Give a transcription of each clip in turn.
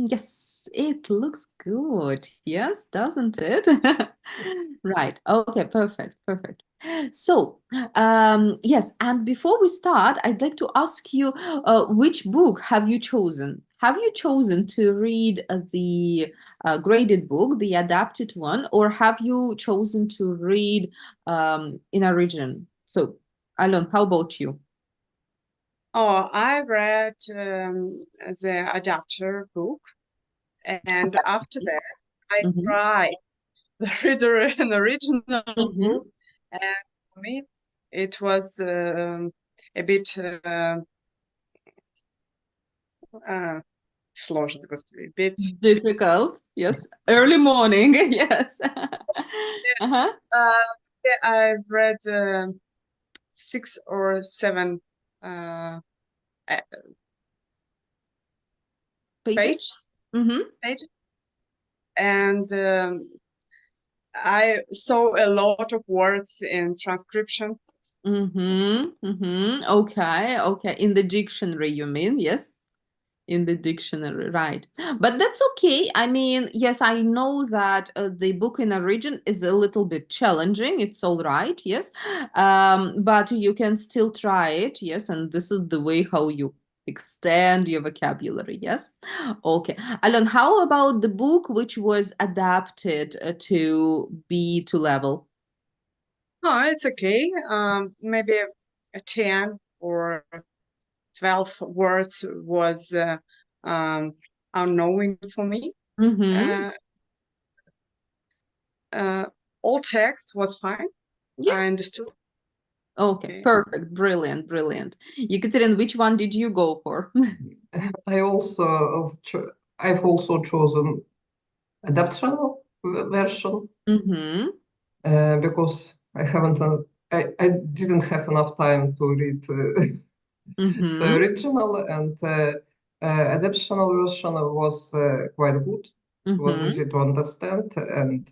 Yes, it looks good. Yes, doesn't it? Right. Okay, perfect, perfect. So, yes, and before we start, I'd like to ask you, which book have you chosen? Have you chosen to read the graded book, the adapted one, or have you chosen to read in original? So, Alon, how about you? Oh, I read the adapter book, and after that, I Mm-hmm. tried the reader an original Mm-hmm. book, and for me, it was a bit uh, сложно, господи, a bit. Difficult, yes. Early morning, yes. Uh-huh. Uh, yeah, I've read 6 or 7 uh, uh, Pages? pages, Mm-hmm. pages, and I saw a lot of words in transcription. Mm-hmm. Mm-hmm. Okay, okay. In the dictionary, you mean? Yes. In the dictionary, right. But that's okay. I mean, yes, I know that the book in origin is a little bit challenging. It's all right, yes. But you can still try it, yes. And this is the way how you extend your vocabulary, yes. Okay. Alon, how about the book which was adapted to B2 level? Oh, it's okay. Maybe a 10 or 12 words was um, unknowing for me. Mm-hmm. Uh, uh, all text was fine. Yeah. I understood. Okay. Okay. Perfect. Brilliant. Brilliant. Ekaterina, which one did you go for? I also I've also chosen adaptation version Mm-hmm. because I didn't have enough time to read the Mm-hmm. original, and adaptation version was quite good. Was Mm-hmm. easy to understand, and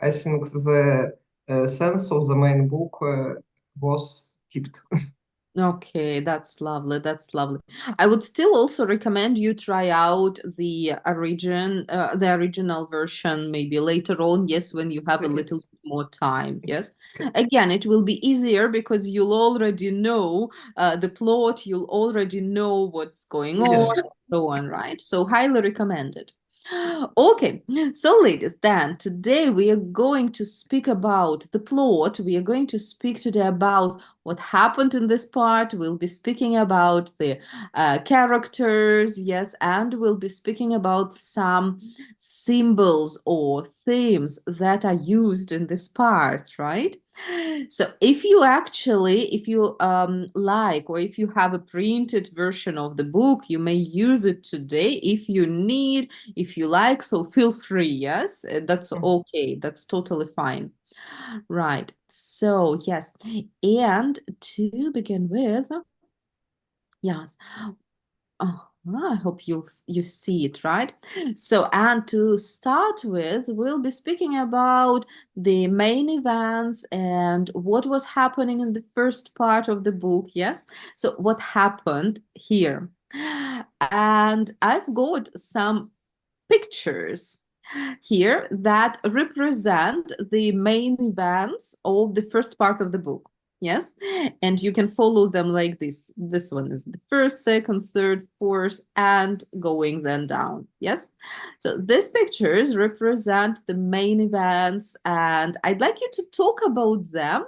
I think the sense of the main book was kept. Okay, that's lovely. That's lovely. I would still also recommend you try out the original version maybe later on. Yes, when you have a little Yes. bit more time. Yes. Okay. Again, it will be easier because you'll already know the plot. You'll already know what's going on, Yes. and so on, right? So highly recommended. Okay, so ladies, then today we are going to speak about the plot. We are going to speak today about what happened in this part. We'll be speaking about the characters, yes, and we'll be speaking about some symbols or themes that are used in this part, right? So if you like, or if you have a printed version of the book, you may use it today if you need, if you like, so feel free, yes? That's okay, that's totally fine. Right. So, yes. And to begin with, yes. Oh, I hope you see it, right? So, and to start with, we'll be speaking about the main events and what was happening in the first part of the book, yes? So, what happened here? And I've got some pictures here that represent the main events of the first part of the book. Yes, and you can follow them like this. This one is the first, second, third, fourth, and going then down. Yes, so these pictures represent the main events, and I'd like you to talk about them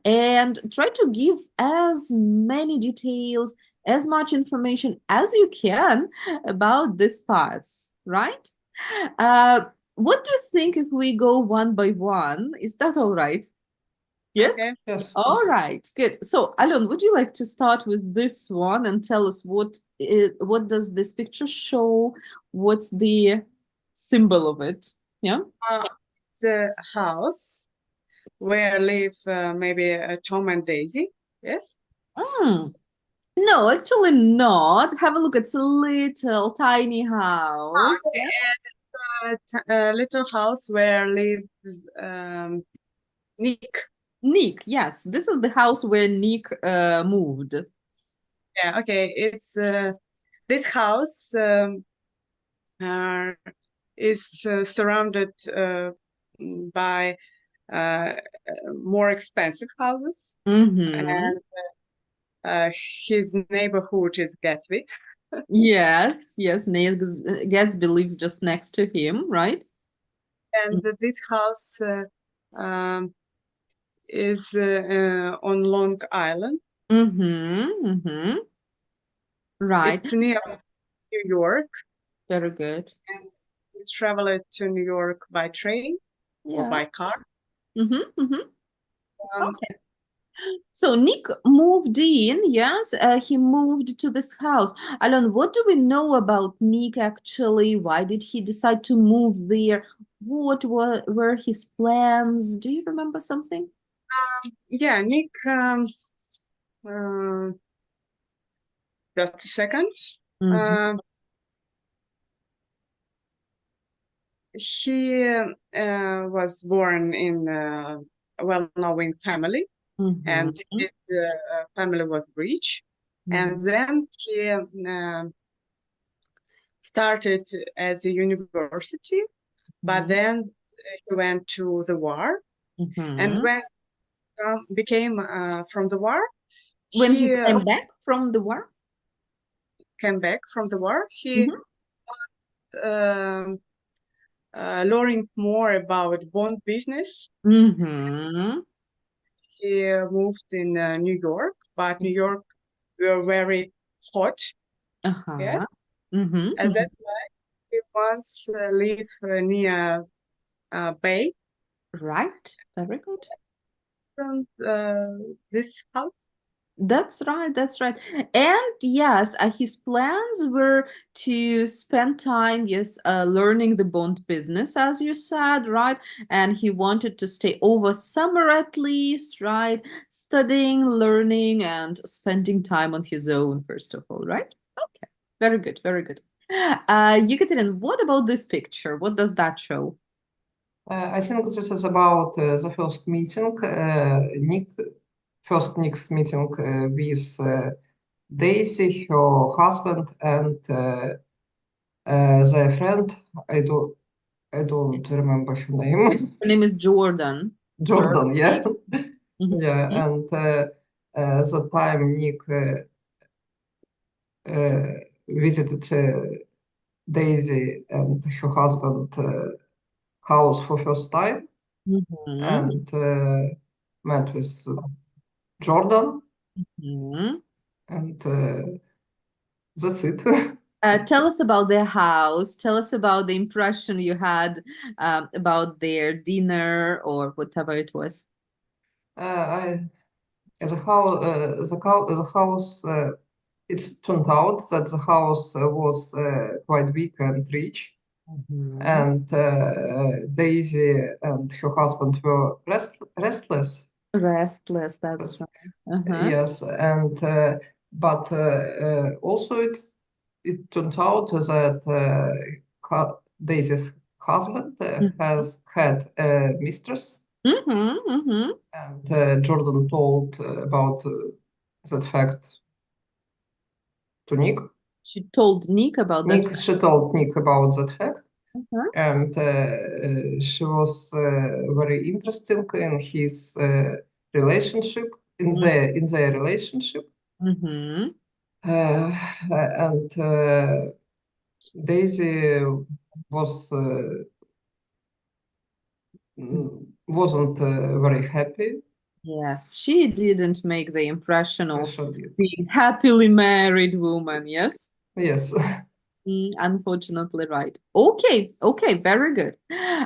and try to give as many details, as much information as you can about these parts, right? Uh, what do you think if we go one by one? Is that all right? Yes? Okay. Yes. All right, good. So, Alon, would you like to start with this one and tell us what does this picture show? What's the symbol of it? Yeah? Uh, the house where live maybe Tom and Daisy. Yes. Mm, no, actually not. Have a look. It's a little tiny house. Okay. And a little house where lives Nick. Nick, yes, this is the house where Nick moved. Yeah. Okay. It's this house is surrounded by more expensive houses, Mm-hmm. and his neighborhood is Gatsby. Yes, yes, Neil Gatsby lives just next to him, right? And this house um, is on Long Island. Mm-hmm. Mm-hmm. Right. It's near New York, Very good. and we traveled to New York by train or Yeah. by car. Mm-hmm. Mm-hmm. Um, Okay. So Nick moved in, yes, he moved to this house. Alon, what do we know about Nick actually? Why did he decide to move there? What were his plans? Do you remember something? yeah, Nick, 30 seconds. Mm-hmm. He was born in a well-known family, and Mm-hmm. his family was rich. And Mm-hmm. then he started as a university, but then he went to the war. And Mm-hmm. when became from the war, When he he came back from the war? came back from the war. He Mm-hmm. um, learning more about bond business. Mm-hmm. He moved in New York, but New York were very hot. Yeah, Uh-huh. Mm-hmm. as that he once lived near Bay, Right. Very good. and this house. That's right, that's right. And yes, his plans were to spend time, yes, learning the bond business, as you said, right? And he wanted to stay over summer at least, right? Studying, learning, and spending time on his own, first of all, right? Okay, very good, very good. Yekaterin, what about this picture? What does that show? I think this is about the first meeting, Nick's meeting with Daisy, her husband, and their friend. I don't remember her name. Her name is Jordan. Jordan, yeah, Mhm. yeah, and the time Nick visited Daisy and her husband house for first time Mhm. and met with Jordan, Mhm. and that's it. Tell us about their house. Tell us about the impression you had about their dinner or whatever it was. I, the house, it turned out that the house was quite big and rich, Mhm. and Daisy and her husband were restless. Restless, that's right. Uh-huh. Yes, and but also it turned out that Daisy's husband has had a mistress, Mm-hmm, mm-hmm. and Jordan told about that fact to Nick. She told Nick about that. She told Nick about that fact, Uh-huh. and she was very interested in his relationship, in their relationship. Mm-hmm. And Daisy was wasn't very happy. Yes, she didn't make the impression of She did. being happily married woman, yes? Yes. Unfortunately, right. Okay, okay, very good.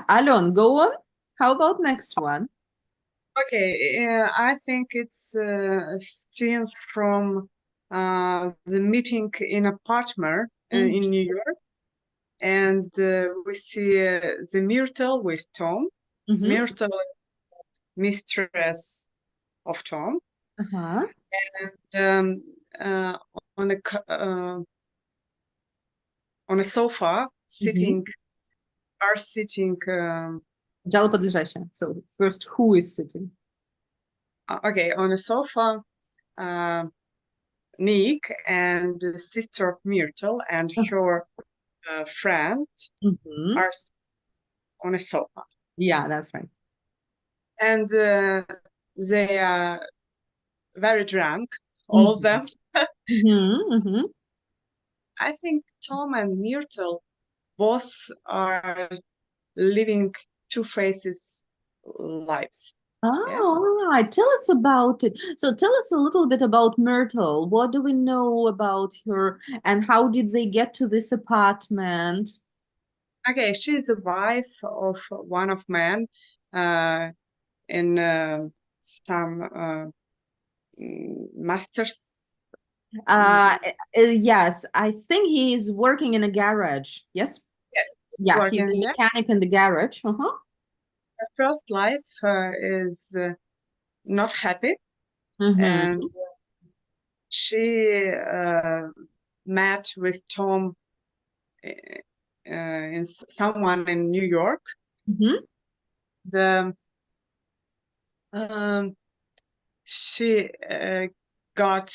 Alon, go on. How about next one? Okay, I think it's a scene from the meeting in a partner in New York, and we see the Myrtle with Tom. Mm-hmm. Myrtle, mistress of Tom, Uh-huh. and on on a sofa sitting, are sitting. Дело подлежащее. So first, who is sitting? Okay, on a sofa. Nick and the sister of Myrtle and her friend Mhm. are on a sofa, Yeah, that's right. and they are very drunk, all of them. Mhm, mhm. I think Tom and Myrtle both are living two faces lives. Oh, Yeah. all right. Tell us about it. So tell us a little bit about Myrtle. What do we know about her, and how did they get to this apartment? Okay, she's the wife of one of men in some masters. Yes, I think he is working in a garage. Yes? Yeah, Yeah, he's working a there. mechanic in the garage. Uh-huh. Her first life is not happy, and Mm-hmm. she met with Tom in someone in New York. Mm-hmm. The um, she got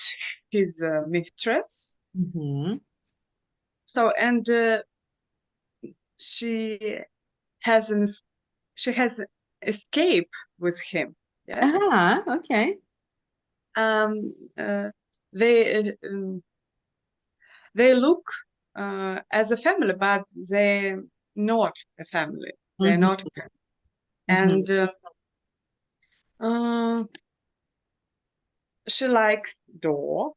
his mistress. Mm-hmm. So and she has an she has escape with him. Yes. Uh-huh. Okay. Um, they they look as a family, but they're not a family. They're Mm-hmm. not a family. Mm-hmm. And uh, she likes dog,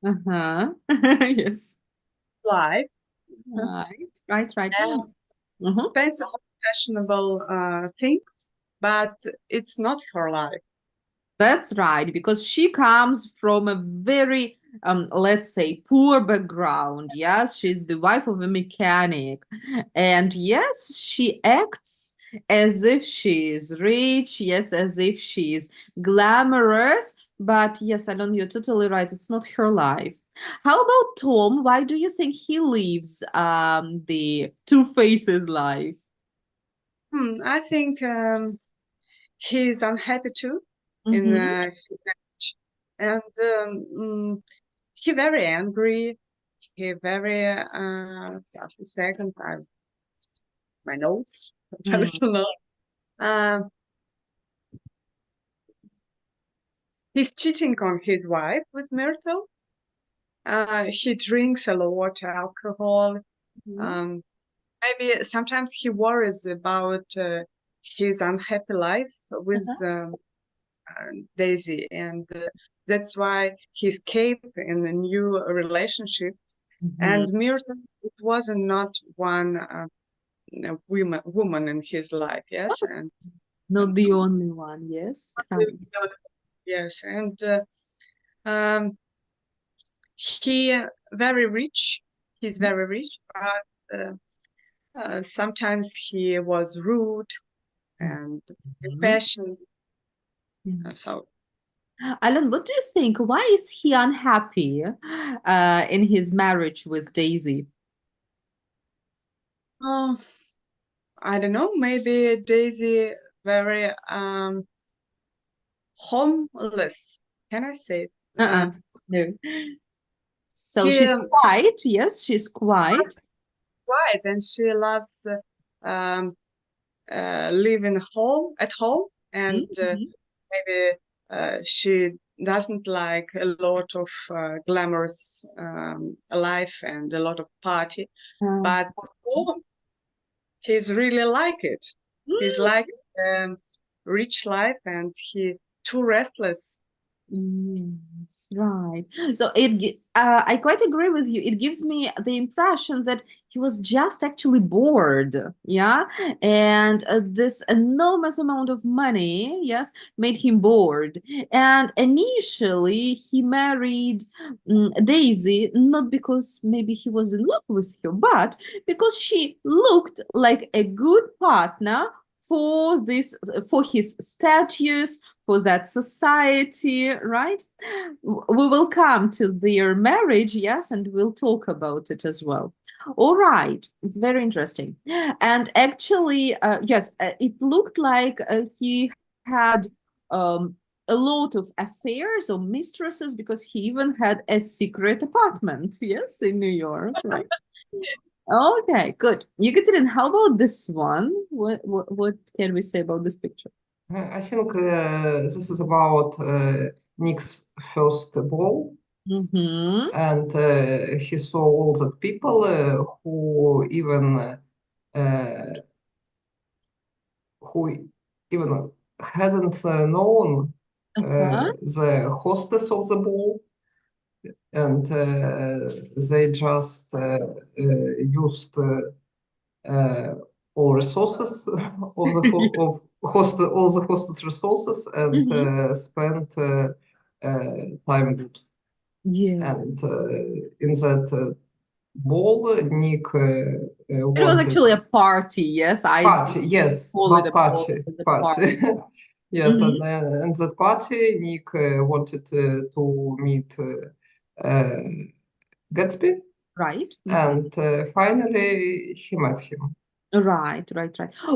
Uh-huh. Yes. life, Right. Right, right. and Uh-huh. depends on fashionable things, but it's not her life. That's right, because she comes from a very, let's say, poor background. Yes, she's the wife of a mechanic. And yes, she acts as if she is rich, yes, as if she is glamorous. But yes, I don't, you're totally right. It's not her life. How about Tom? Why do you think he lives the Two Faces life? I think he's unhappy too in Mm-hmm. his marriage, and he very angry. He very just a second, I my notes personal. Uh, he's cheating on his wife with Myrtle. He drinks a lot alcohol. Mm-hmm. Um, maybe sometimes he worries about his unhappy life with Daisy, and that's why he escaped in a new relationship. Mm-hmm. And Myrtle, it wasn't not one woman in his life, yes, Not the only one, yes. Right. yes, and um, he very rich. He's very rich, but sometimes he was rude and Mhm. impassioned. Yeah. So Alan, what do you think? Why is he unhappy in his marriage with Daisy? um, I don't know. Maybe Daisy very homeless. Can I say it? Uh-uh. No. So He she's quiet. Yes, she's quiet. quiet and she loves um, living home at home, and Mhm. maybe she doesn't like a lot of glamorous life and a lot of party, Uh, but Tom, he's really like it. He's mm, like rich life, and he too restless. yes, right. So I quite agree with you. It gives me the impression that he was just actually bored, yeah, and this enormous amount of money, yes, made him bored. And initially, he married Daisy not because maybe he was in love with her, but because she looked like a good partner for this, for his status, for that society, right? We will come to their marriage, yes, and we'll talk about it as well. All right, very interesting. And actually, yes, it looked like he had um, a lot of affairs or mistresses because he even had a secret apartment, yes, in New York, right? Okay, good. Yekaterin, how about this one? What can we say about this picture? I think this is about Nick's first ball, Mm-hmm. and he saw all the people who even hadn't known Uh-huh. the hostess of the ball, and they just used all resources of the all the hostess resources and Mm-hmm. spent time good. Yeah. And in that ball, Nick It was wanted actually a party, yes. I party, yes, call it but a ball, party, it was a party. party. Yes, Mm-hmm. and in that party, Nick wanted to meet Gatsby, Right. Mm-hmm. and finally he met him. Right.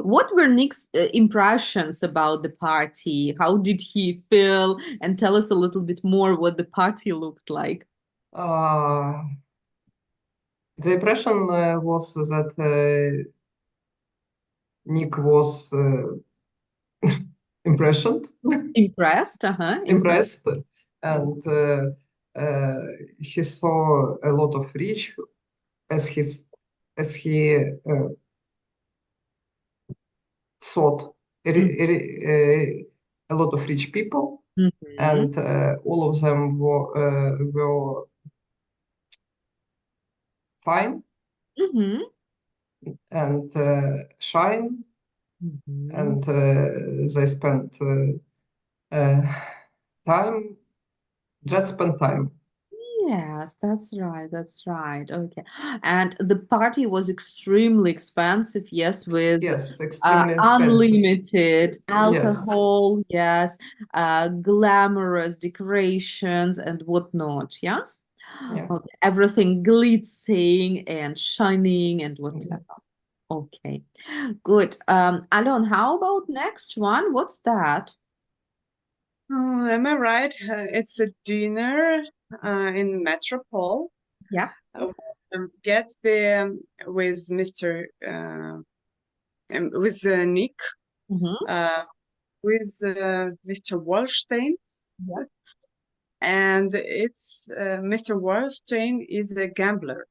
What were Nick's impressions about the party? How did he feel? And tell us a little bit more what the party looked like. Uh, the impression was that Nick was impressioned, Impressed, uh-huh. Impressed. impressed, and uh, he saw a lot of rich as he thought a lot of rich people, Mm-hmm. and all of them were fine Mm-hmm. and shine, Mm-hmm. and they spent uh, time, just spent time. Yes, that's right. That's right. Okay. And the party was extremely expensive, yes, with Yes, extremely expensive. unlimited Yes, alcohol, yes, glamorous decorations and whatnot, yes? yeah. Okay, everything glitzing and shining and whatever. Okay, good. Alon, how about next one? What's that? Oh, am I right? It's a dinner in Metropole. Yeah. Gatsby with Mr. With Nick, Mm-hmm. with Mr. Wallstein, Yeah. and it's Mr. Wallstein is a gambler,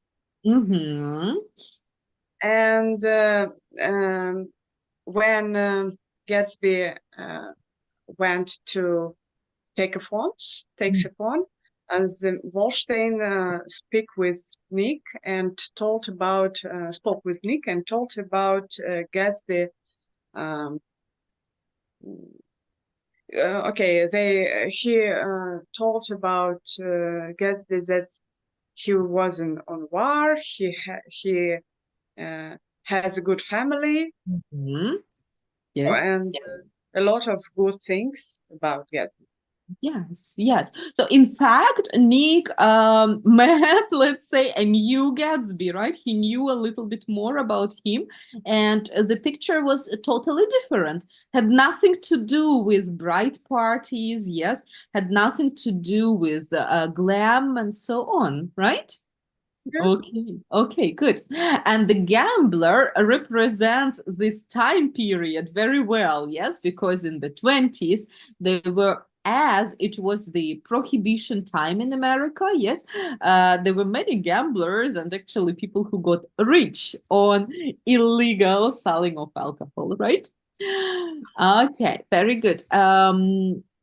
Mm-hmm. and when Gatsby went to takes a phone, and the Wallstein spoke with Nick and told about Gatsby. Um, he told about Gatsby that he wasn't on war. He has a good family Mm-hmm. Yes. and a lot of good things about Gatsby. Yes. So in fact, Nick met, let's say, a new Gatsby, right? He knew a little bit more about him, and the picture was totally different. Had nothing to do with bright parties, yes, had nothing to do with glam and so on, right? Okay, good. And the gambler represents this time period very well, yes, because in the 20s, they were, as it was the prohibition time in America, yes, there were many gamblers and actually people who got rich on illegal selling of alcohol, right? Okay, very good.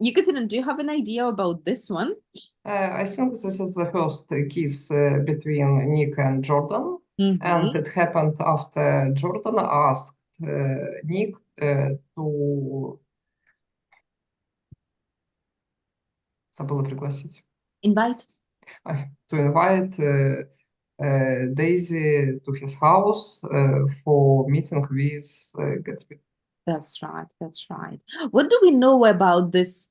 Yekaterina, do you have an idea about this one? I think this is the first kiss between Nick and Jordan, and Mm-hmm. it happened after Jordan asked Nick to забыла пригласить. Invite. To invite Daisy to his house for meeting with Gatsby. That's right. That's right. What do we know about this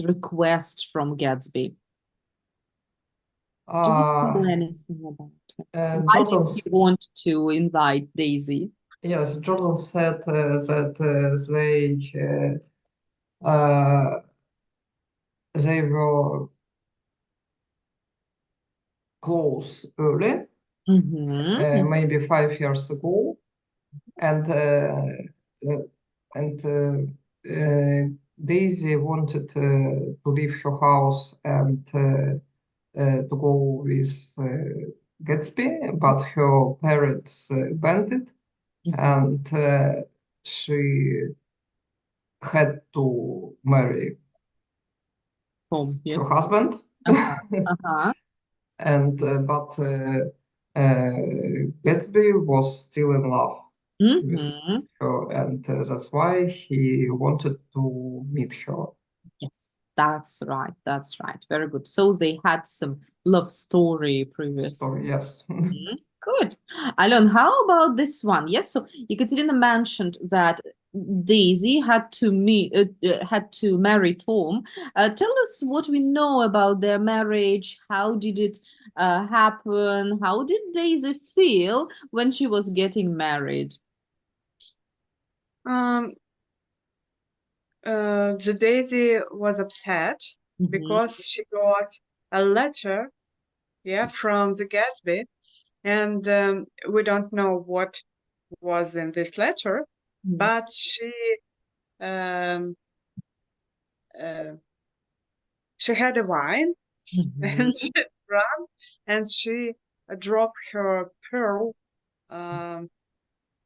request from Gatsby? Do we know Uh, anything about it? Why did he Jordan's want to invite Daisy? Yes, Jordan said that they were close early, Mm-hmm. maybe 5 years ago, and Daisy wanted to leave her house and to go with Gatsby, but her parents banned it, and she had to marry Tom, yes. her husband. Uh-huh. Uh-huh. And but Gatsby was still in love with Mm-hmm. her, and that's why he wanted to meet her. Yes, that's right. That's right. Very good. So they had some love story previously. Story, yes. Mhm. Good. Alon, how about this one? Yes, so Ekaterina mentioned that Daisy had to marry Tom. Tell us what we know about their marriage. How did it happen? How did Daisy feel when she was getting married? Um, the Daisy was upset Mhm. because she got a letter, yeah, from the Gatsby, and we don't know what was in this letter, Mhm. but um, uh, she had a wine Mhm. and she ran and she dropped her pearl um,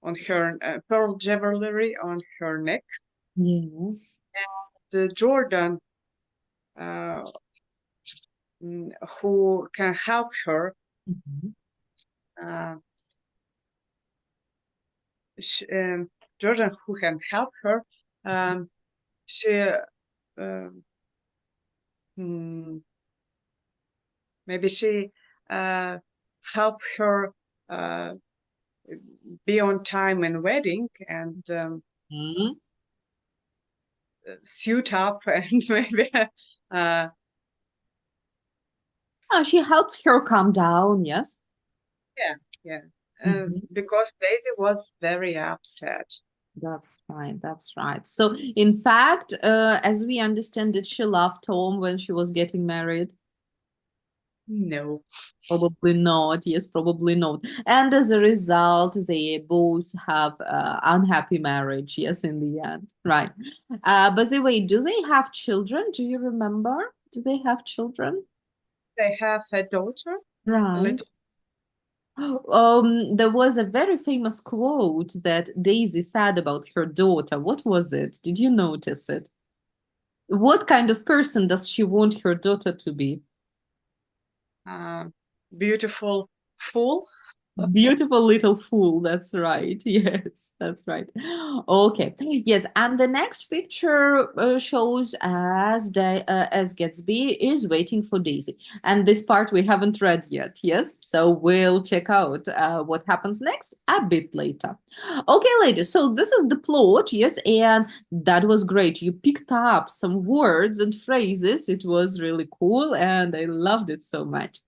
on her pearl jewelry on her neck. Yes. The Jordan, uh, who can help her, Mhm. uh, sh Jordan, who can help her, she um, mm, maybe she help her uh, be on time in wedding and Mhm. suit up and maybe uh, She helped her calm down, yes? yeah, yeah. Mhm. Because Daisy was very upset. That's right, that's right. So, in fact, as we understand, did she love Tom when she was getting married? No. Probably not. Yes, probably not. And as a result, they both have unhappy marriage. Yes, in the end, right. By the way, do they have children? Do you remember? Do they have children? They have a daughter, a Right. little. There was a very famous quote that Daisy said about her daughter. What was it? Did you notice it? What kind of person does she want her daughter to be? uh, beautiful fool. Beautiful little fool. That's right. Yes, that's right. Okay. Yes, and the next picture shows as Gatsby is waiting for Daisy, and this part we haven't read yet. Yes, so we'll check out what happens next a bit later. Okay, ladies. So this is the plot. Yes, and that was great. You picked up some words and phrases. It was really cool, and I loved it so much.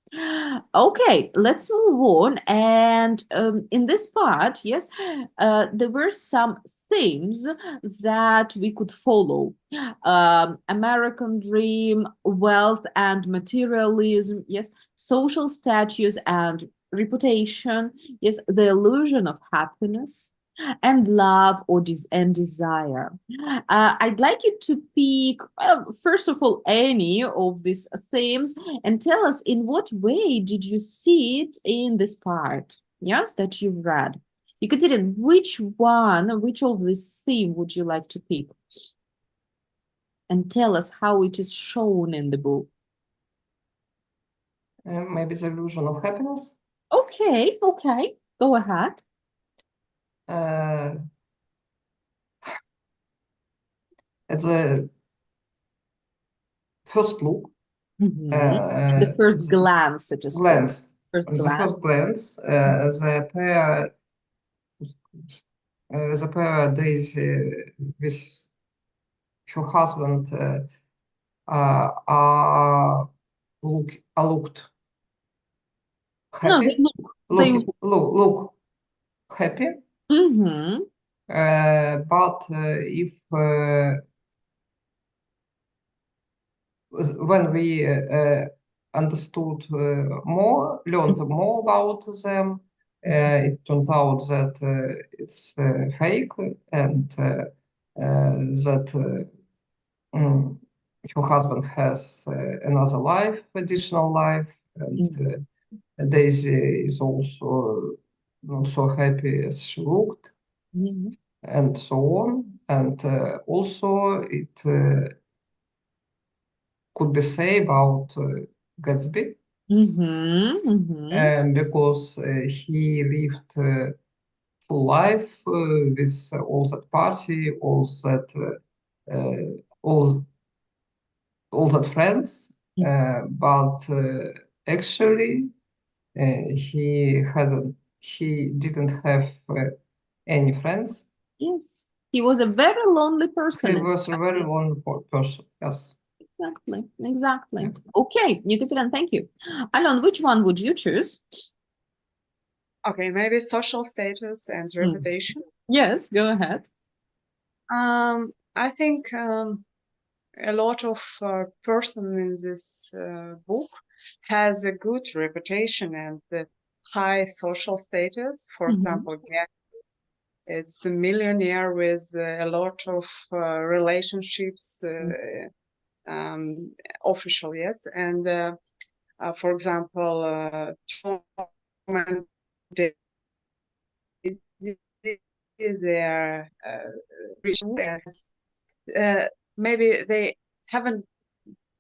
Okay, let's move on. And in this part, yes, there were some themes that we could follow. American dream, wealth and materialism, yes, social status and reputation, yes, the illusion of happiness and love and desire. I'd like you to pick, first of all, any of these themes and tell us in what way did you see it in this part, yes, that you've read. Ekaterina, which of this theme would you like to pick? And tell us how it is shown in the book. Maybe the illusion of happiness. Okay, okay, go ahead. Uh, at the first look, The first the glance, it is called. glance, First on the first glance. glance, the pair Daisy with her husband looked No, happy, they look. look happy. Mm-hmm. But if when we understood learned more about them. It turned out that it's fake and that her husband has another life, additional life, and Daisy is also not so happy as she looked, and so on. And also, it could be said about Gatsby, because he lived full life with all that party, all that friends, but actually he didn't have any friends. Yes, he was a very lonely person. He was a very lonely person. Yes. Exactly. Okay, Ekaterina, thank you. Alon, which one would you choose? Okay, maybe social status and reputation. Yes, go ahead. I think a lot of person in this book has a good reputation and high social status. For example, it's a millionaire with a lot of relationships, official, yes. And for example, Tom and Daisy, they are rich. Maybe they haven't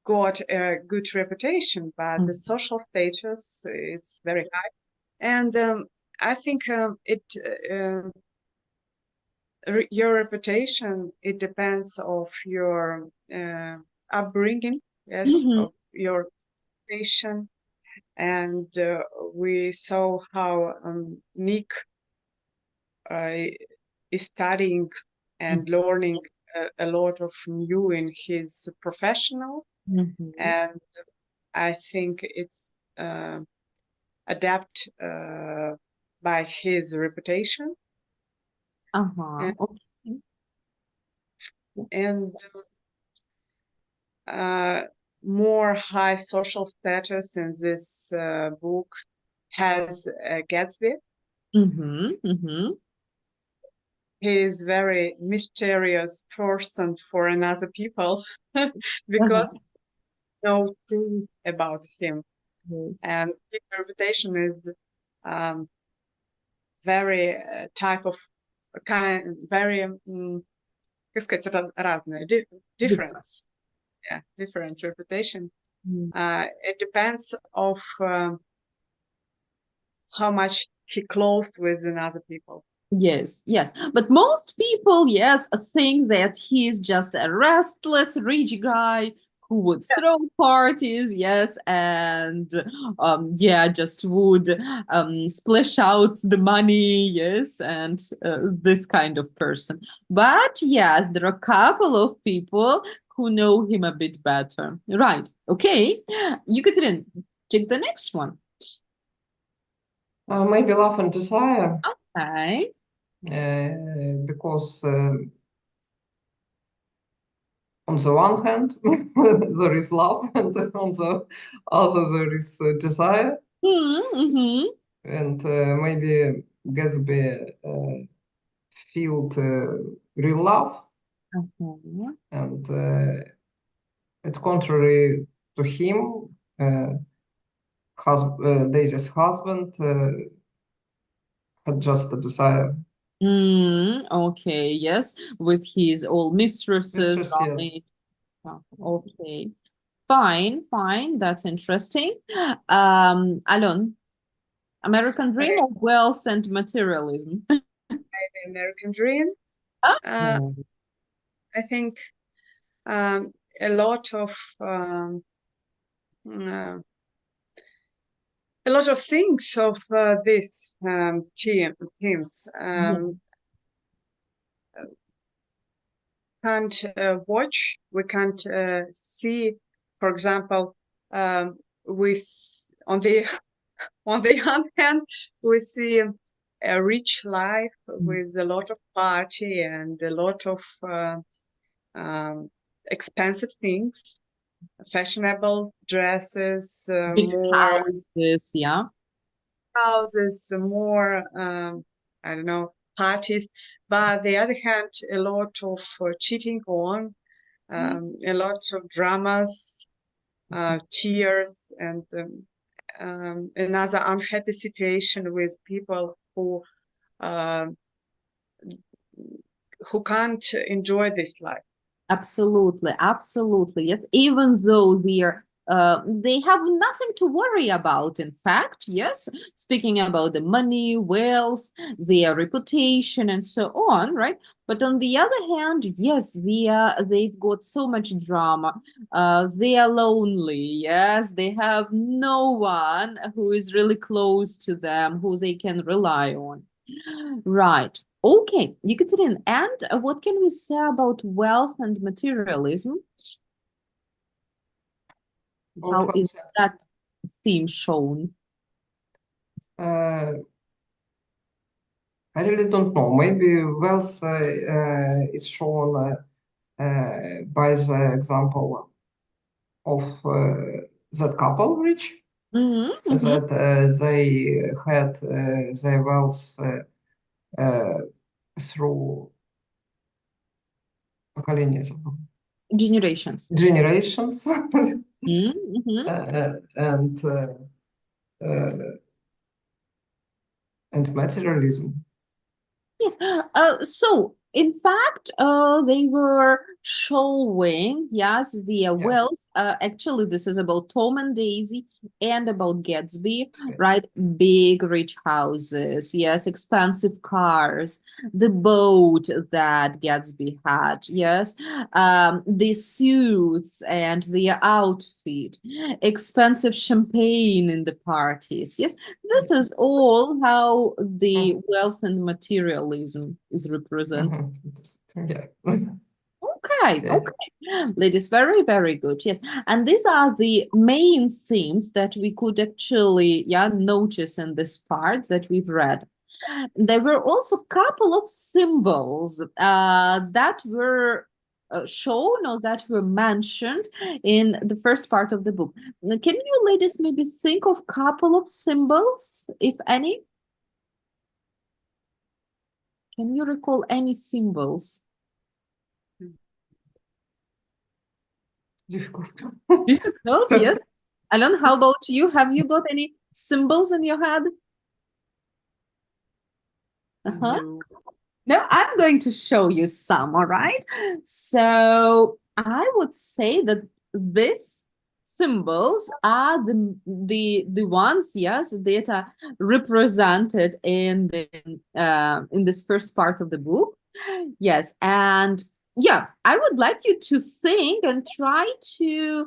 got a good reputation, but the social status is very high. And I think your reputation, it depends of your upbringing, yes, of your reputation. And we saw how Nick is studying and learning a lot of new in his professional, and I think it's adapt by his reputation. And more high social status in this book has Gatsby. He is very mysterious person for another people because no truth about him. And his reputation is very type of kind, very difference. Yeah, different reputation. It depends of how much he close with another people. Yes, yes. But most people, yes, think that he is just a restless rich guy who would throw parties, yes, and just would splash out the money, yes, and this kind of person. But yes, there are a couple of people who know him a bit better. Right. Okay. Ekaterina, check the next one. Maybe Love and Desire. Okay. Because on the one hand, there is love, and on the other, there is desire. And maybe Gatsby felt real love. And at contrary to him, Daisy's husband had just a desire. Okay, yes, with his old mistresses. Yes. Okay, fine, that's interesting. Alon, American Dream or Wealth and Materialism? Maybe American Dream. I think a lot of things of this teams can't watch. We can't see. For example, with on the one hand, we see a rich life with a lot of party and a lot of expensive things. fashionable dresses, Big more houses, yeah. houses, more I don't know, parties. But on the other hand, a lot of cheating on, a lot of dramas, tears, and another unhappy situation with people uh, who can't enjoy this life. Absolutely, absolutely. Yes, even though they have nothing to worry about, in fact, yes, speaking about the money, wealth, their reputation, and so on, right? But on the other hand, yes, they've got so much drama. They are lonely, yes, they have no one who is really close to them, who they can rely on. Right. Okay, Yekaterin, and what can we say about wealth and materialism? How What is concept? that theme shown? Uh, I really don't know. Maybe wealth is shown by the example of that couple rich, Mm-hmm, mm-hmm. that they had their wealth through поколения забыл. Generations. Generations Mm-hmm. and materialism. Yes. So in fact, they were showing, yes, their Yeah, wealth. Actually, this is about Tom and Daisy and about Gatsby, Gatsby. right? Big rich houses, yes, expensive cars, the boat that Gatsby had, yes, the suits and the outfit, expensive champagne in the parties, yes. This is all how the wealth and materialism is represented. Yeah. Okay, Yeah. okay. Ladies, very, very good. Yes. And these are the main themes that we could actually, yeah, notice in this part that we've read. There were also a couple of symbols that were shown or that were mentioned in the first part of the book. Can you ladies maybe think of a couple of symbols, if any? Can you recall any symbols? Difficult. Difficult, yes. Alon, how about you? Have you got any symbols in your head? Uh-huh. No. No, I'm going to show you some, all right? So I would say that these symbols are the ones, yes, that are represented in this first part of the book. Yes, and yeah, I would like you to think and try to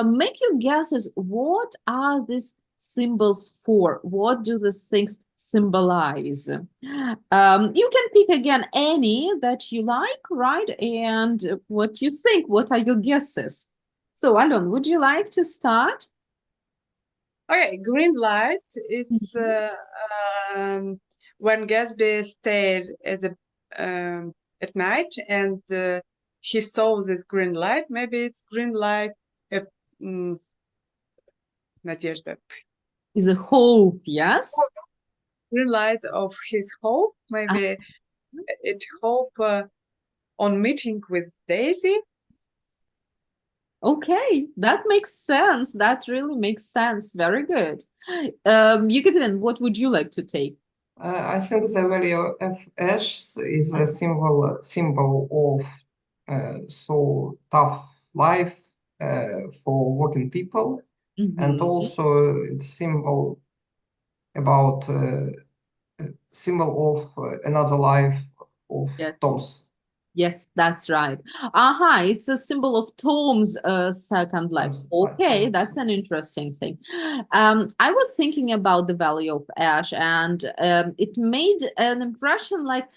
make your guesses. What are these symbols for? What do these things symbolize? You can pick again any that you like, right? And what you think, what are your guesses? So, Alon, would you like to start? Okay, green light. It's when Gatsby stayed at night and he saw this green light. Maybe it's green light. Надежда. Is a hope, yes? Green light of his hope. Maybe it hope on meeting with Daisy. Okay, that makes sense. That really makes sense. Very good. Yekaterin, what would you like to take? I think the value of ash is a symbol of so tough life for working people, and also it's symbol about symbol of another life of Yes. Tom's. Yes, that's right. Aha, it's a symbol of Tom's second life. Okay, that's an interesting thing. I was thinking about the value of ash, and it made an impression like,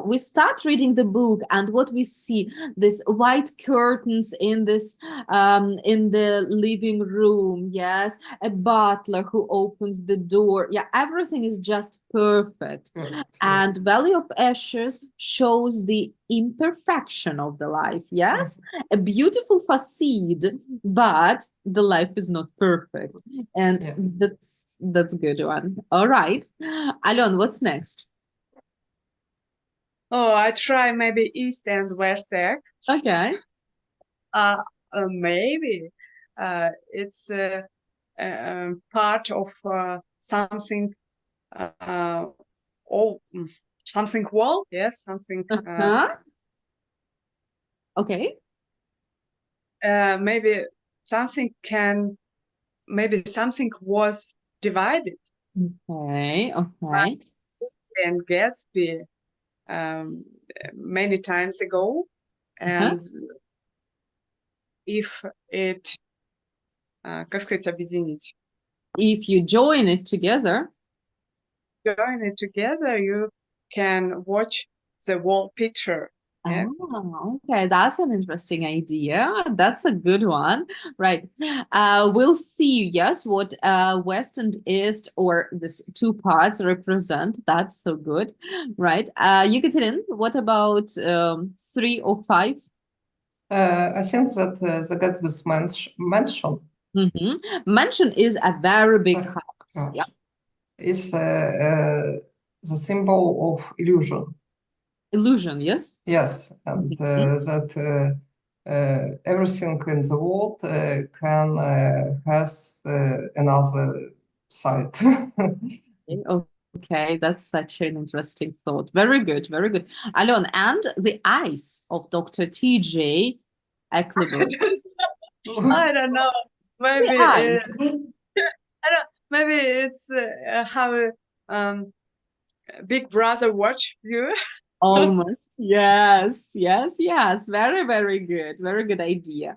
we start reading the book, and what we see, this white curtains in in the living room, yes, a butler who opens the door. Yeah, everything is just Perfect. Perfect, And Valley of Ashes shows the imperfection of the life. Yes, a beautiful facade, but the life is not perfect. And yeah. that's a good one. All right. Alon, what's next? Oh, I try maybe East and West egg. Okay. Maybe it's part of something oh something wall. Yes, something Uh-huh. Okay. maybe maybe something was divided, Okay. Okay. and Gatsby um, many times ago, Uh-huh. and if it как сказать, объединить, If you join it together, join it together, you can watch the wall picture. Yeah. oh, okay, that's an interesting idea. That's a good one. Right. We'll see, yes, what West and East or these two parts represent. That's so good. Right. Yekaterin, what about 3 or 5? I think that the Gatsby's mansion Mansion is a very big uh, house. uh, Yeah. is the symbol of illusion. Illusion, yes? Yes, and that everything in the world can has another side. Okay, that's such an interesting thought. Very good, very good. Alon, and the eyes of Dr. TJ Eckleberg. I don't know. The Maybe eyes. I don't. Maybe it's how Big Brother watch you. Almost. Yes, yes, yes. Very, very good. Very good idea.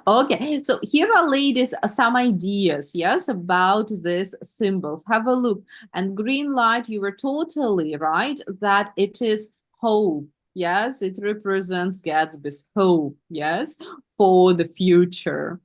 Okay, so here are, ladies, some ideas, yes, about these symbols. Have a look. And green light, you were totally right that it is hope. Yes, it represents Gatsby's hope, yes, for the future.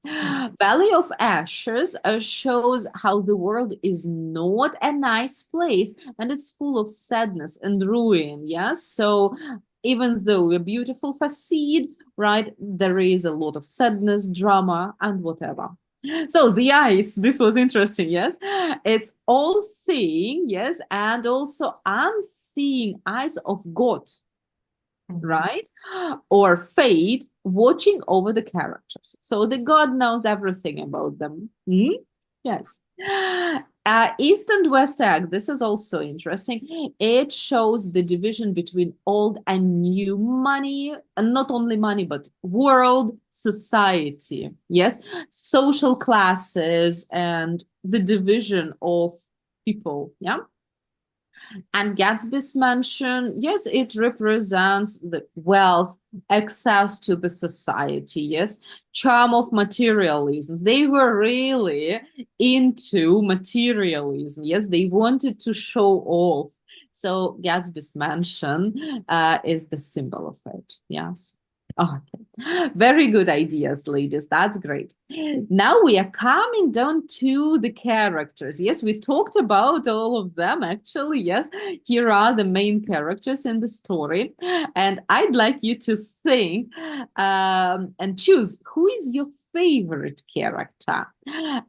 Valley of Ashes shows how the world is not a nice place and it's full of sadness and ruin. Yes. So even though a beautiful facade, right, there is a lot of sadness, drama, and whatever. So the eyes, this was interesting, yes. It's all seeing, yes, and also unseeing eyes of God, right? Or fate watching over the characters. So the God knows everything about them. Yes. East and West Egg, this is also interesting. It shows the division between old and new money, and not only money, but world, society. Yes. Social classes and the division of people. Yeah. And Gatsby's mansion, yes, it represents the wealth, access to the society, yes, charm of materialism. They were really into materialism, yes, they wanted to show off. So Gatsby's mansion is the symbol of it, yes. Okay, very good ideas, ladies. That's great. Now we are coming down to the characters. Yes, we talked about all of them actually. Yes, here are the main characters in the story. And I'd like you to think and choose who is your favorite character.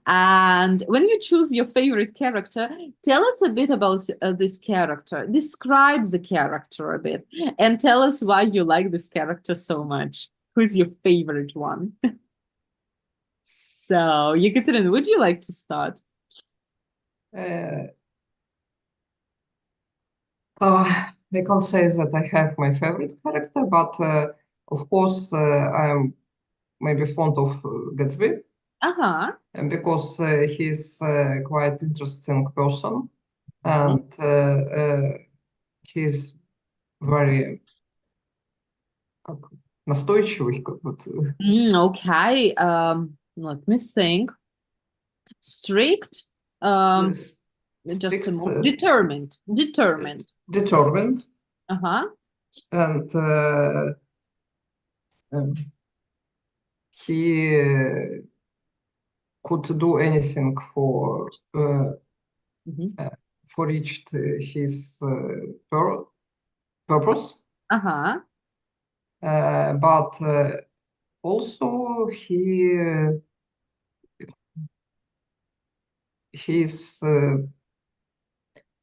And when you choose your favorite character, tell us a bit about this character. Describe the character a bit and tell us why you like this character so much. Who's your favorite one? So, Yekaterina, would you like to start? Uh, I can't say that I have my favorite character, but of course I'm maybe fond of Gatsby, Uh-huh. and because he's quite interesting person, Mhm. and he's very как, настойчивый, как вот, Okay. Let me think. Strict. Just a strict, moment. Determined. Determined. determined, Uh-huh. and um, he could do anything for Mhm. for reached his purpose, Uh-huh. but also he's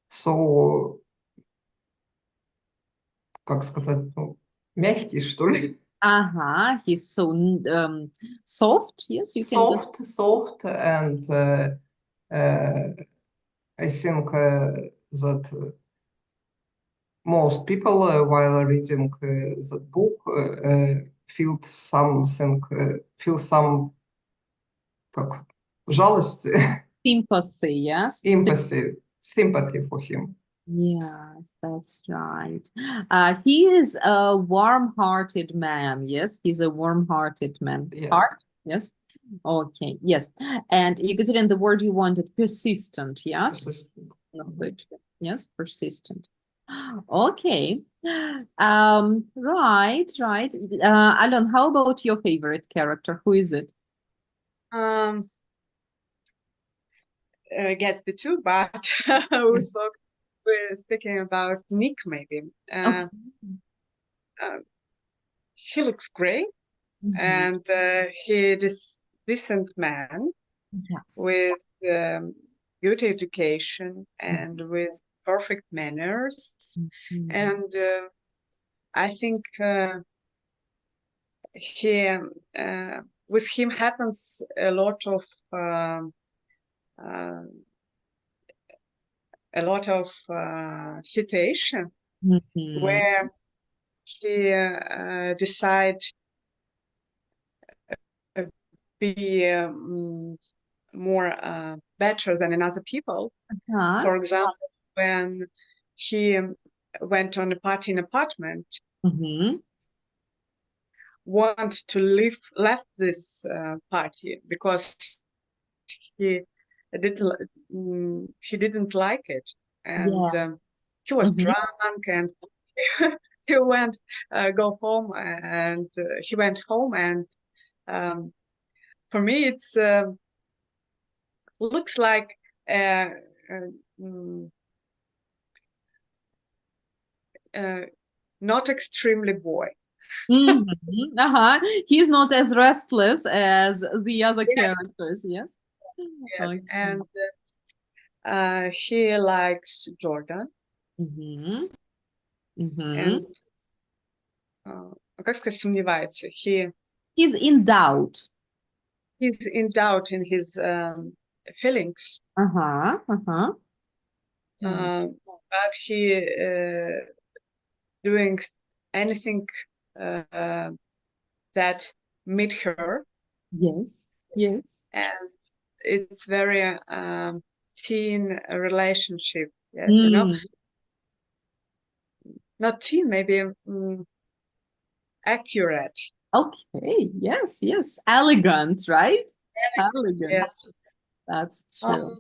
so, как сказать, ну, мягкий, что ли? Uh-huh. He's so soft. Yes, you can just Soft, and I think that most people, while reading that book, feel some как, жалость, sympathy. Yes. sympathy for him. Yes, that's right. He is a warm-hearted man. Yes, he's a warm-hearted man. Yes. Heart? Yes. Okay, yes. And Ekaterina, the word you wanted, persistent, yes? Настойчивый. Yes, persistent. Okay. Right. Alon, how about your favorite character? Who is it? Gatsby too, but we're speaking about Nick maybe. Okay. He looks great, Mhm. and he is decent man Yes. with good education and with perfect manners. Mhm. And I think he with him happens a lot of situation Mhm. where he decide be more better than another people. Uh-huh. For example, when he went on a party in apartment, Mhm. want to left this party because he didn't like it, and Yeah. he was Mhm. drunk, and he went go home, and he went home, and for me it's looks like not extremely boy. Mhm. Uh-huh. He's not as restless as the other Yeah. characters, yes? Yes, Okay. and he likes Jordan, Mhm. Mhm. and как сказать, сомневается. He's in doubt. He's in doubt in his feelings, Uh-huh. Uh-huh. but he doing anything that meet her, Yes. Yes. and it's very teen relationship. Yes, you know, Mm. not teen, maybe accurate. Okay. Yes. Yes. Elegant, right? Elegant. Yes. That's true.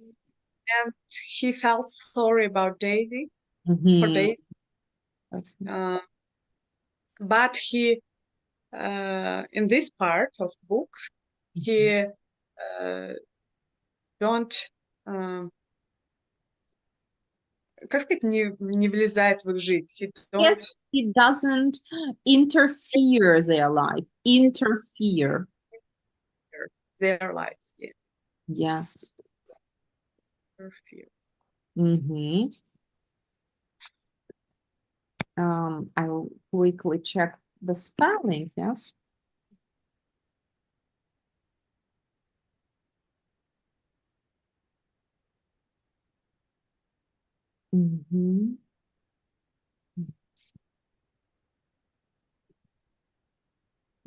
And he felt sorry about Daisy, for Mhm. Daisy, That's but he in this part of book he don't как сказать, не влезает в их жизнь. He don't Yes, it doesn't interfere their life. Interfere. their lives. Yeah, Yes. interfere. Mm-hmm. I will quickly check the spelling, yes. Mm-hmm.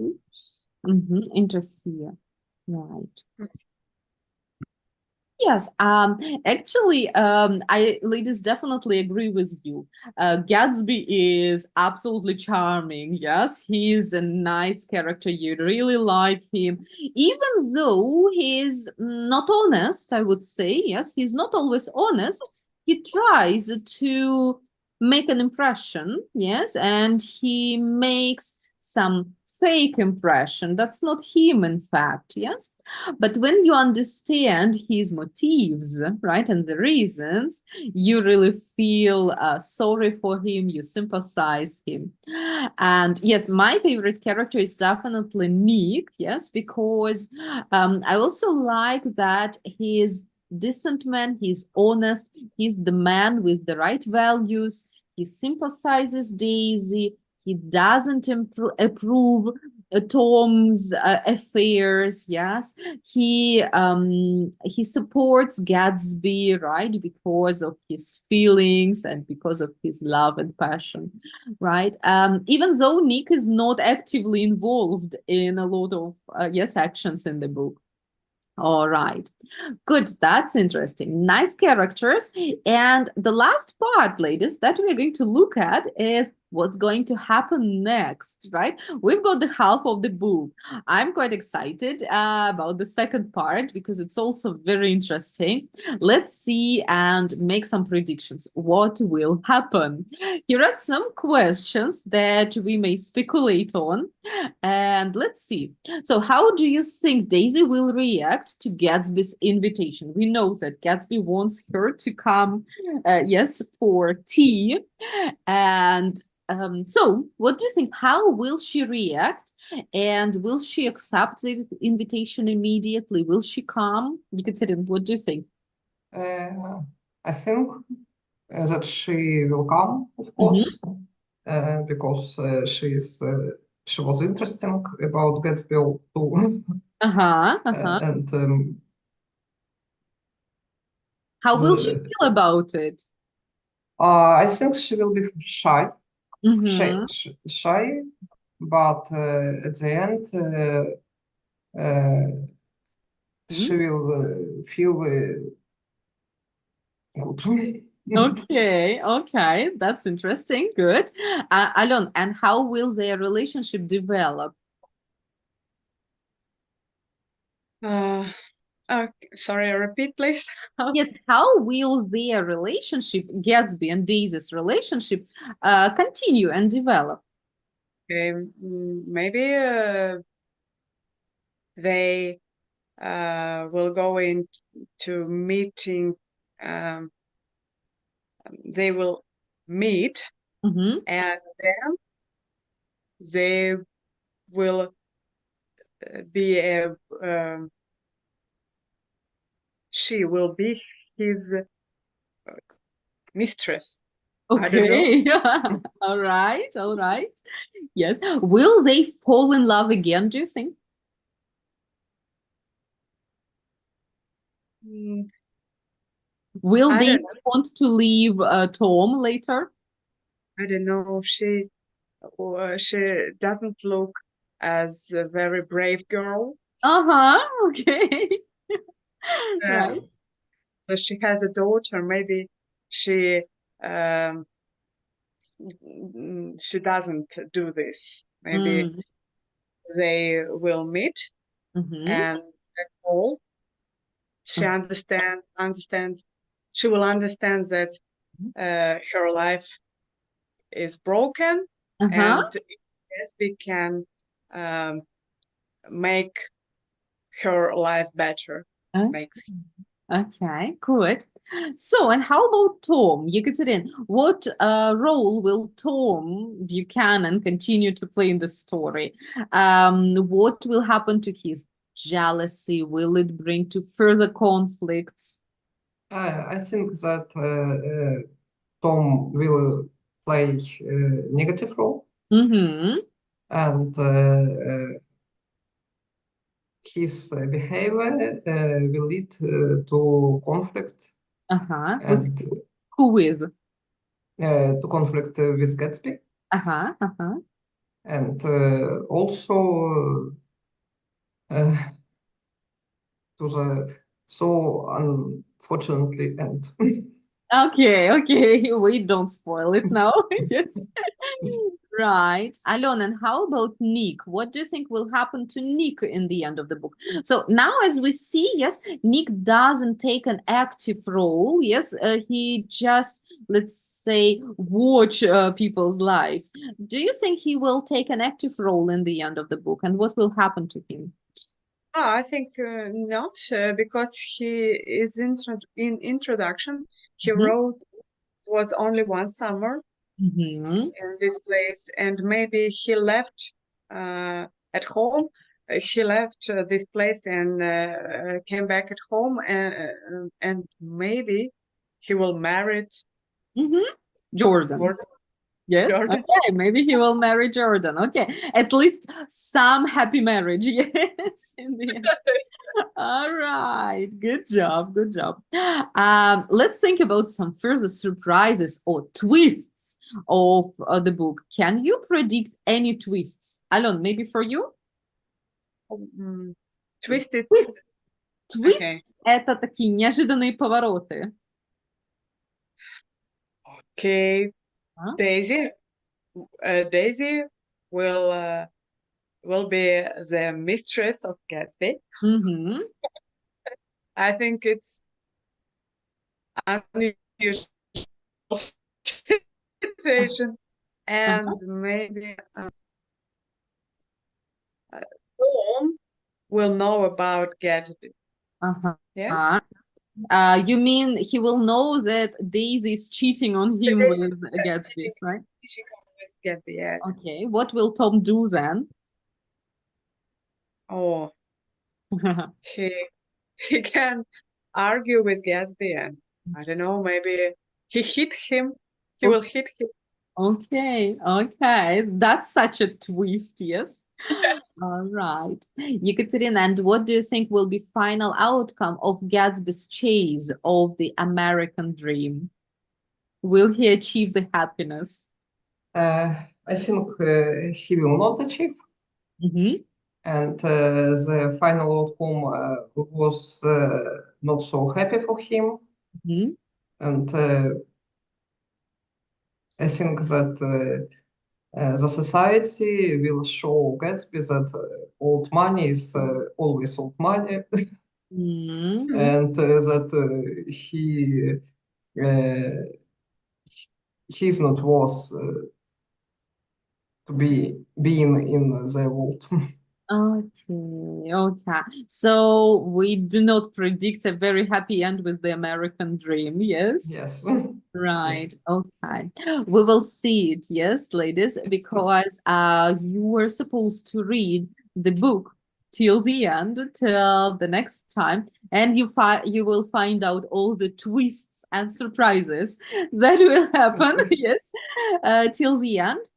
Oops. Mm-hmm. Interfere. Right. Yes, actually, I ladies definitely agree with you. Gatsby is absolutely charming. Yes, he's a nice character. You really like him, even though he's not honest, I would say. Yes, he's not always honest. He tries to make an impression, yes, and he makes some fake impression. That's not him, in fact, yes? But when you understand his motives, right, and the reasons, you really feel sorry for him, you sympathize him. And yes, my favorite character is definitely Nick, yes, because I also like that he's decent man, he's honest, he's the man with the right values, he sympathizes Daisy, he doesn't approve Tom's affairs, yes. He supports Gatsby, right, because of his feelings and because of his love and passion, right? Even though Nick is not actively involved in a lot of yes actions in the book. All right. Good. That's interesting. Nice characters. And the last part, ladies, that we're going to look at is what's going to happen next, right? We've got the half of the book. I'm quite excited about the second part because it's also very interesting. Let's see and make some predictions. What will happen? Here are some questions that we may speculate on. And let's see. So, how do you think Daisy will react to Gatsby's invitation? We know that Gatsby wants her to come, yes, for tea. And so, what do you think? How will she react? And will she accept the invitation immediately? Will she come? Yekaterina, what do you think? I think that she will come, of course, because she was interesting about Gatsby too. And how will she feel about it? I think she will be shy, shy, but at the end she will feel good. Okay, that's interesting. Good. Alon, and how will their relationship develop? Sorry, repeat, please. Yes, how will their relationship, Gatsby and Daisy's relationship, continue and develop? Okay, maybe they will go into meeting. They will meet, and then they will be a. She will be his mistress. Okay. All right. All right. Yes. Will they fall in love again, do you think? Will they want to leave Tom later? I don't know. She doesn't look as a very brave girl. Okay. Right. So she has a daughter. Maybe she doesn't do this. Maybe they will meet, and that's all. She understand. She will understand that her life is broken, and yes, we can make her life better. Okay, good. So, and how about Tom? Yekaterina, what role will Tom Buchanan continue to play in the story? What will happen to his jealousy? Will it bring to further conflicts? I think that Tom will play a negative role, and his behavior will lead to conflict. And who is? To conflict with Gatsby. And also to the so unfortunately end. Okay, we don't spoil it now. Yes. Right. Alon, and how about Nick? What do you think will happen to Nick in the end of the book? So now, as we see, yes, Nick doesn't take an active role. Yes, he just, let's say, watch people's lives. Do you think he will take an active role in the end of the book, and what will happen to him? I think not, because he is in introduction. He Mhm. wrote was only one summer Mhm. in this place, and maybe he left at home. He left this place and came back at home, and maybe he will marry Mhm. Jordan. Jordan. Yes. Jordan. Okay. Maybe he will marry Jordan. Okay. At least some happy marriage. Yes. In the end. All right. Good job. Good job. Let's think about some further surprises or twists of the book. Can you predict any twists? Alon, maybe for you? Twisted. Twist. Твист Okay. – это такие неожиданные повороты. Okay. А? Daisy. Daisy will be the mistress of Gatsby. Мгм. I think it's unusual situation, and maybe Tom will know about Gatsby. Ага. Yeah, You mean he will know that Daisy is cheating on him with Gatsby, right? She comes with Gatsby. Yeah. Okay. What will Tom do then? Oh, he he can argue with Gatsby, and I don't know. Maybe he hit him. He will hit him. Okay, okay. That's such a twist, yes. All right. Ekaterina, and what do you think will be final outcome of Gatsby's chase of the American dream? Will he achieve the happiness? I think he will not achieve, Mhm. and the final outcome was not so happy for him. Mhm. And I think that the society will show Gatsby that old money is always old money, Mhm. and that uh, he's not worth to be being in the world. Okay, okay. So we do not predict a very happy end with the American dream, yes? Yes. Right. Yes. Okay. We will see it, yes, ladies, because you were supposed to read the book till the end, till the next time, and you will find out all the twists and surprises that will happen, yes, till the end.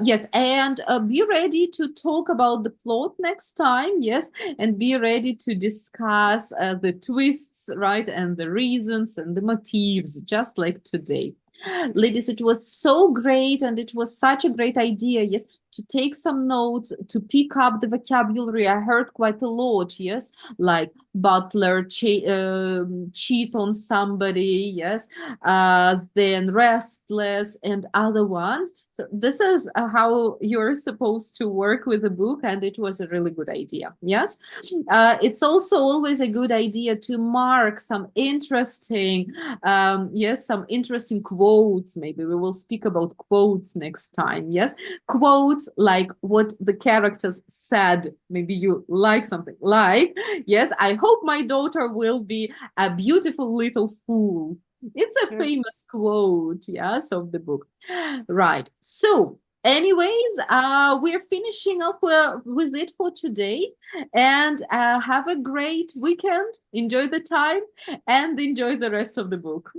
Yes, and be ready to talk about the plot next time, yes, and be ready to discuss the twists, right, and the reasons and the motifs, just like today. Ladies, it was so great, and it was such a great idea, yes, to take some notes, to pick up the vocabulary. I heard quite a lot, yes, like butler, cheat on somebody, yes, then restless, and other ones. So this is how you're supposed to work with a book, and it was a really good idea. Yes, it's also always a good idea to mark some interesting, yes, some interesting quotes. Maybe we will speak about quotes next time. Yes, quotes like what the characters said. Maybe you like something like, yes, I hope my daughter will be a beautiful little fool. It's a famous quote, yes, of the book. Right. So, anyways, we're finishing up with it for today. And have a great weekend. Enjoy the time and enjoy the rest of the book.